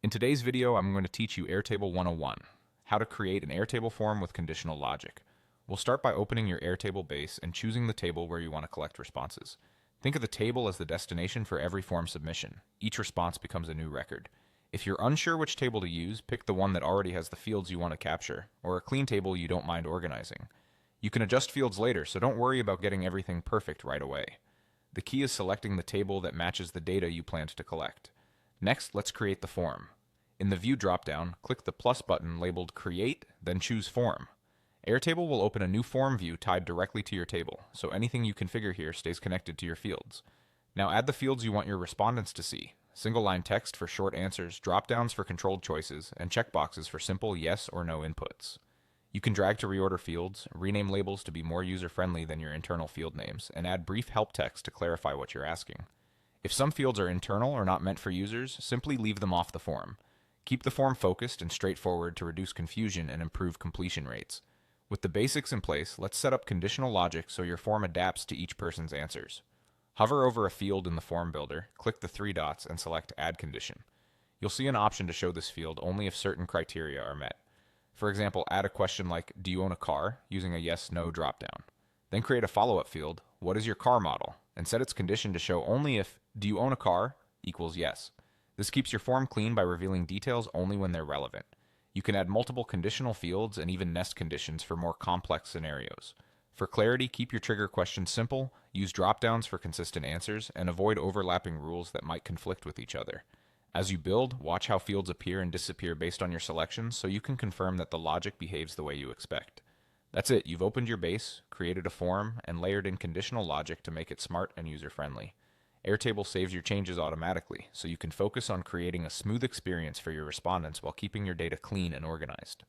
In today's video, I'm going to teach you Airtable 101, how to create an Airtable form with conditional logic. We'll start by opening your Airtable base and choosing the table where you want to collect responses. Think of the table as the destination for every form submission. Each response becomes a new record. If you're unsure which table to use, pick the one that already has the fields you want to capture, or a clean table you don't mind organizing. You can adjust fields later, so don't worry about getting everything perfect right away. The key is selecting the table that matches the data you planned to collect. Next, let's create the form. In the View dropdown, click the plus button labeled Create, then choose Form. Airtable will open a new form view tied directly to your table, so anything you configure here stays connected to your fields. Now add the fields you want your respondents to see: single line text for short answers, dropdowns for controlled choices, and checkboxes for simple yes or no inputs. You can drag to reorder fields, rename labels to be more user-friendly than your internal field names, and add brief help text to clarify what you're asking. If some fields are internal or not meant for users, simply leave them off the form. Keep the form focused and straightforward to reduce confusion and improve completion rates. With the basics in place, let's set up conditional logic so your form adapts to each person's answers. Hover over a field in the form builder, click the three dots, and select Add Condition. You'll see an option to show this field only if certain criteria are met. For example, add a question like, "Do you own a car?" using a yes/no dropdown. Then create a follow-up field, "What is your car model?" and set its condition to show only if "Do you own a car?" equals yes. This keeps your form clean by revealing details only when they're relevant. You can add multiple conditional fields and even nest conditions for more complex scenarios. For clarity, keep your trigger questions simple, use dropdowns for consistent answers, and avoid overlapping rules that might conflict with each other. As you build, watch how fields appear and disappear based on your selections so you can confirm that the logic behaves the way you expect. That's it, you've opened your base, created a form, and layered in conditional logic to make it smart and user-friendly. Airtable saves your changes automatically, so you can focus on creating a smooth experience for your respondents while keeping your data clean and organized.